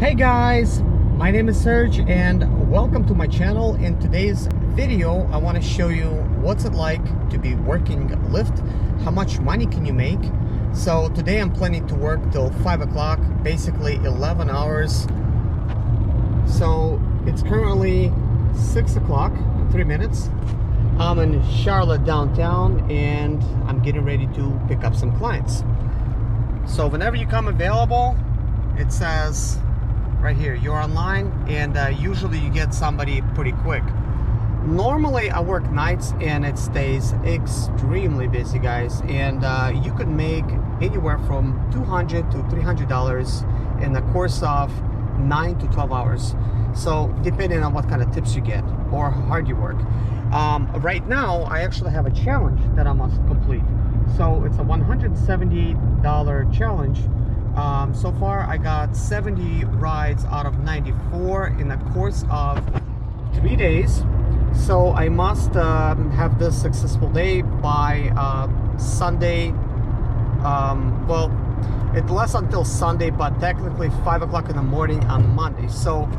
Hey guys, my name is Serge and welcome to my channel. In today's video I want to show you what's it like to be working Lyft, how much money can you make. So today I'm planning to work till 5 o'clock, basically 11 hours. So it's currently 6 o'clock, 3 minutes. I'm in Charlotte downtown and I'm getting ready to pick up some clients. So whenever you come available, it says right here, you're online, and usually you get somebody pretty quick. Normally I work nights and it stays extremely busy, guys, and you could make anywhere from $200 to $300 in the course of 9 to 12 hours. So depending on what kind of tips you get or how hard you work. Right now I actually have a challenge that I must complete. So it's a $178 challenge. So far I got 70 rides out of 94 in the course of 3 days. So I must have this successful day by Sunday. Well, it lasts until Sunday, but technically 5 o'clock in the morning on Monday. So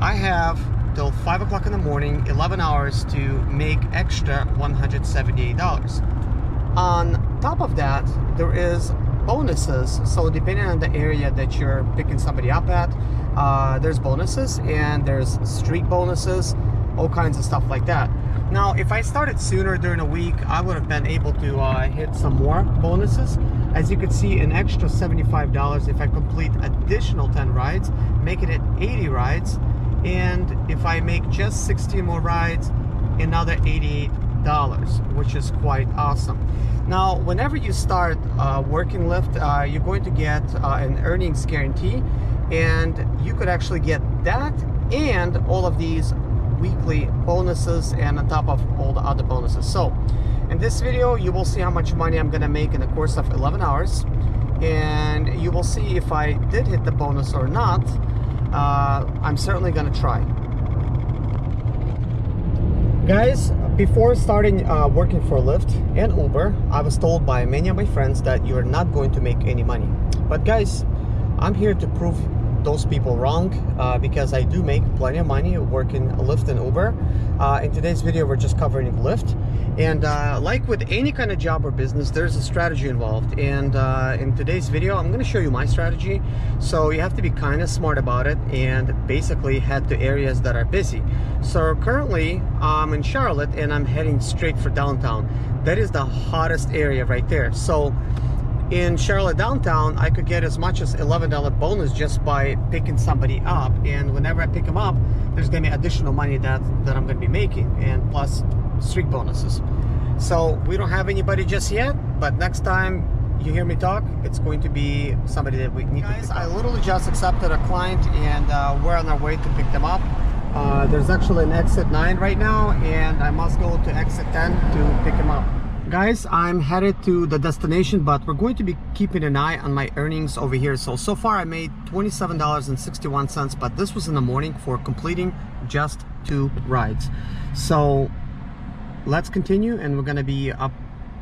I have till 5 o'clock in the morning, 11 hours to make extra $178. On top of that, there is bonuses. So depending on the area that you're picking somebody up at, there's bonuses and there's street bonuses, all kinds of stuff like that. Now if I started sooner during a week, I would have been able to hit some more bonuses. As you can see, an extra $75 if I complete additional 10 rides, making it 80 rides. And if I make just 16 more rides, another $88, which is quite awesome. Now whenever you start working Lyft, you're going to get an earnings guarantee, and you could actually get that and all of these weekly bonuses, and on top of all the other bonuses. So in this video you will see how much money I'm gonna make in the course of 11 hours, and you will see if I did hit the bonus or not. I'm certainly gonna try. Guys, before starting working for Lyft and Uber, I was told by many of my friends that you're not going to make any money. But guys, I'm here to prove those people wrong, because I do make plenty of money working Lyft and Uber. In today's video, we're just covering Lyft. And like with any kind of job or business, there's a strategy involved. And in today's video, I'm going to show you my strategy. So you have to be kind of smart about it and basically head to areas that are busy. So currently I'm in Charlotte and I'm heading straight for downtown. That is the hottest area right there. So in Charlotte downtown, I could get as much as $11 bonus just by picking somebody up. And whenever I pick them up, there's going to be additional money that I'm going to be making, and plus street bonuses. So we don't have anybody just yet, but next time you hear me talk, it's going to be somebody that we need. Guys, I literally just accepted a client, and we're on our way to pick them up. There's actually an exit 9 right now, and I must go to exit 10 to pick him up. Guys, I'm headed to the destination, but we're going to be keeping an eye on my earnings over here. So far I made $27.61, but this was in the morning for completing just 2 rides. So let's continue, and we're going to be up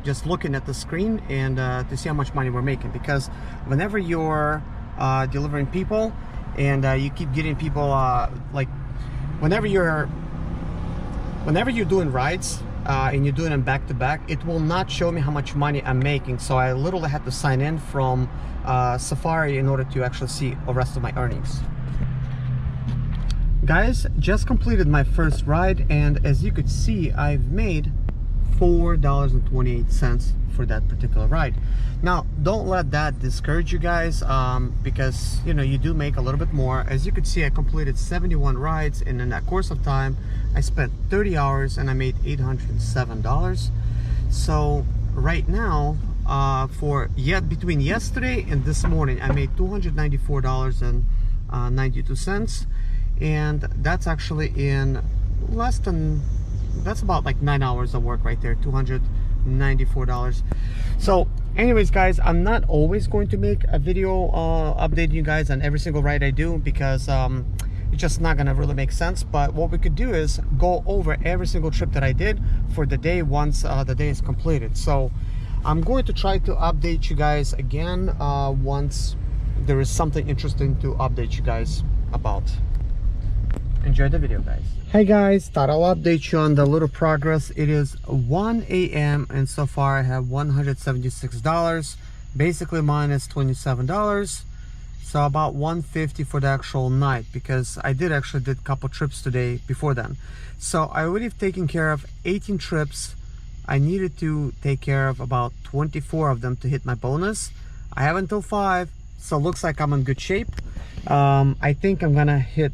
just looking at the screen and to see how much money we're making, because whenever you're delivering people and you keep getting people like whenever you're doing rides and you're doing them back to back, it will not show me how much money I'm making. So I literally had to sign in from Safari in order to actually see the rest of my earnings. Guys, just completed my first ride, and as you could see, I've made $4.28 for that particular ride. Now don't let that discourage you guys, because you know, you do make a little bit more. As you could see, I completed 71 rides, and in that course of time I spent 30 hours and I made $807. So right now, between yesterday and this morning, I made $294.92, and that's actually in less than, that's about like 9 hours of work right there, $294. So anyways guys, I'm not always going to make a video updating you guys on every single ride I do, because it's just not gonna really make sense. But what we could do is go over every single trip that I did for the day once the day is completed. So I'm going to try to update you guys again once there is something interesting to update you guys about. Enjoy the video, guys. Hey guys, thought I'll update you on the little progress. It is 1 a.m. and so far I have $176, basically minus $27. So about $150 for the actual night, because I did a couple trips today before then. So I already have taken care of 18 trips. I needed to take care of about 24 of them to hit my bonus. I have until 5, so looks like I'm in good shape. I think I'm gonna hit,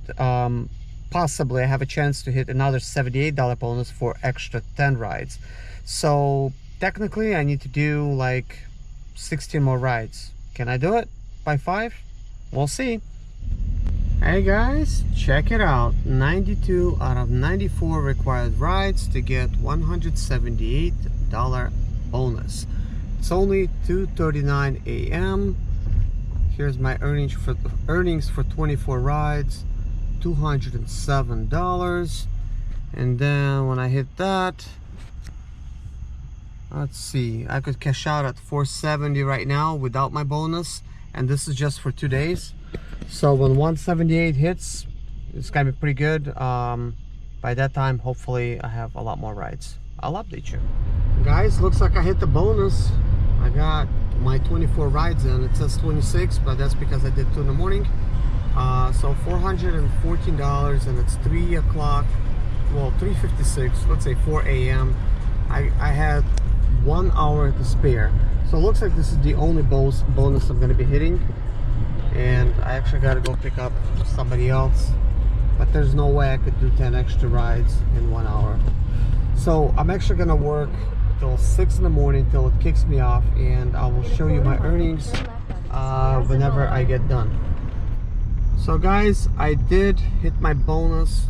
possibly I have a chance to hit another $78 bonus for extra 10 rides. So technically I need to do like 16 more rides. Can I do it by 5? We'll see. Hey guys, check it out. 92 out of 94 required rides to get $178 bonus. It's only 2:39 a.m. Here's my earnings for 24 rides, $207. And then when I hit that, let's see, I could cash out at $470 right now without my bonus, and this is just for 2 days. So when 178 hits, it's gonna be pretty good. By that time, hopefully I have a lot more rides. I'll update you. Guys, looks like I hit the bonus. I got my 24 rides in. It says 26, but that's because I did 2 in the morning. So $414, and it's 3 o'clock, well, 3:56, let's say 4 a.m. I had 1 hour to spare. So it looks like this is the only bonus I'm gonna be hitting. And I actually got to go pick up somebody else, but there's no way I could do 10 extra rides in 1 hour. So I'm actually gonna work till 6 in the morning till it kicks me off, and I will show you my earnings whenever I get done. So guys, I did hit my bonus.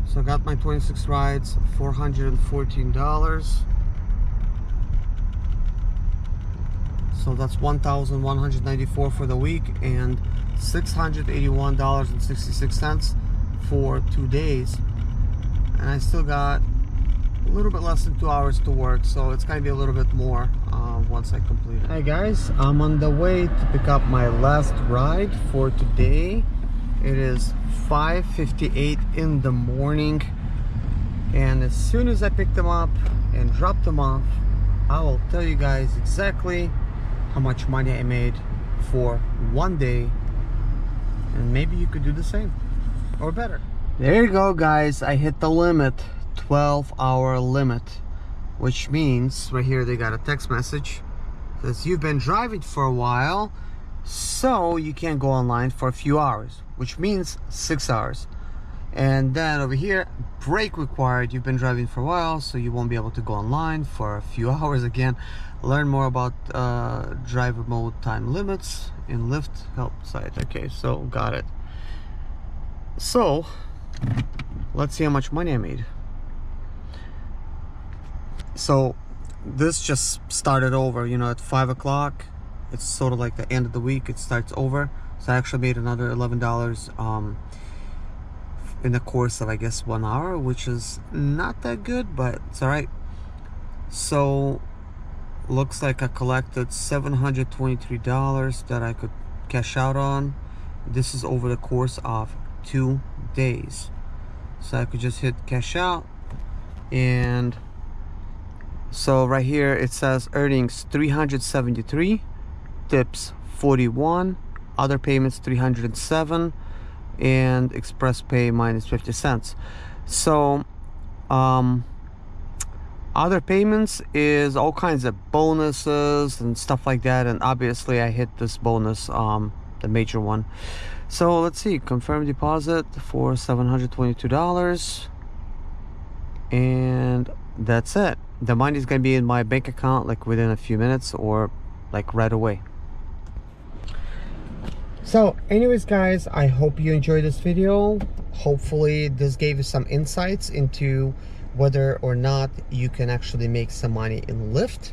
So I got my 26 rides, $414. So that's $1,194 for the week, and $681.66 for 2 days. And I still got a little bit less than 2 hours to work, so it's gonna be a little bit more once I complete it. Hey guys, I'm on the way to pick up my last ride for today. It is 5:58 in the morning, and as soon as I pick them up and drop them off, I will tell you guys exactly how much money I made for 1 day, and maybe you could do the same or better. There you go, guys. I hit the limit, 12-hour limit, which means right here they got a text message. It says you've been driving for a while, so you can't go online for a few hours, which means 6 hours. And then over here, break required. You've been driving for a while, so you won't be able to go online for a few hours again. Learn more about driver mode time limits in Lyft help site. Okay, so got it. So let's see how much money I made. So this just started over, you know, at 5 o'clock. It's sort of like the end of the week. It starts over. So I actually made another $11 in the course of, I guess, 1 hour, which is not that good, but it's all right. So looks like I collected $723 that I could cash out on. This is over the course of 2 days. So I could just hit cash out, and so right here it says earnings 373, tips 41, other payments 307, and express pay minus 50 cents. So other payments is all kinds of bonuses and stuff like that, and obviously I hit this bonus, the major one. So let's see, confirm deposit for $722, and that's it. The money is gonna be in my bank account like within a few minutes, or like right away. So anyways, guys, I hope you enjoyed this video. Hopefully this gave you some insights into whether or not you can actually make some money in Lyft.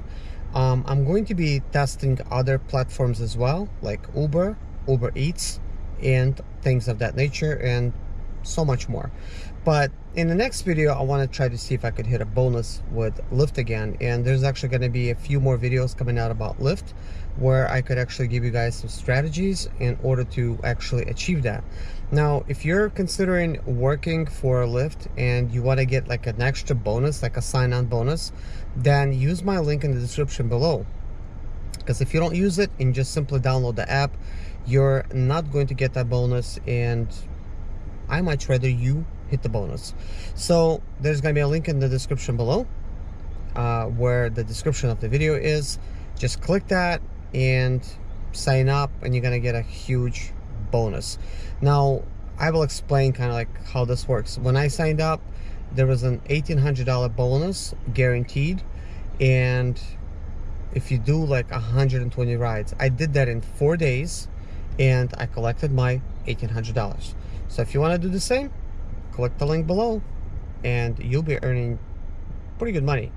I'm going to be testing other platforms as well, like Uber, Uber Eats, and things of that nature, and so much more. But in the next video, I want to try to see if I could hit a bonus with Lyft again. And there's actually going to be a few more videos coming out about Lyft. where I could actually give you guys some strategies in order to actually achieve that. Now, if you're considering working for Lyft and you want to get like an extra bonus, like a sign-on bonus, then use my link in the description below. Because if you don't use it and just simply download the app, you're not going to get that bonus, and I much rather you hit the bonus. So there's going to be a link in the description below, where the description of the video is. Just click that and sign up, and you're going to get a huge bonus. Now, I will explain kind of like how this works. When I signed up, there was an $1,800 bonus guaranteed, and if you do like 120 rides, I did that in 4 days, and I collected my $1,800. So if you want to do the same, click the link below, and you'll be earning pretty good money.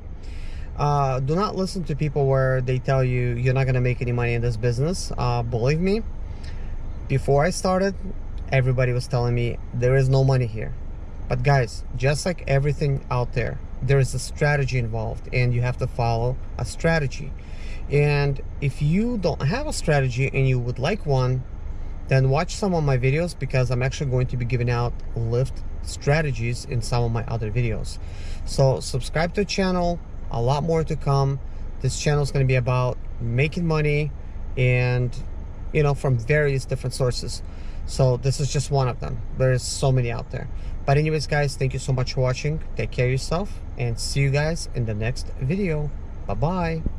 Do not listen to people where they tell you you're not going to make any money in this business. Believe me, before I started, everybody was telling me there is no money here. But guys, just like everything out there, there is a strategy involved, and you have to follow a strategy. And if you don't have a strategy and you would like one, then watch some of my videos, because I'm actually going to be giving out Lyft strategies in some of my other videos. So subscribe to the channel, a lot more to come. This channel is going to be about making money, and you know, from various different sources. So this is just one of them. There's so many out there. But anyways, guys, thank you so much for watching. Take care of yourself, and see you guys in the next video. Bye bye.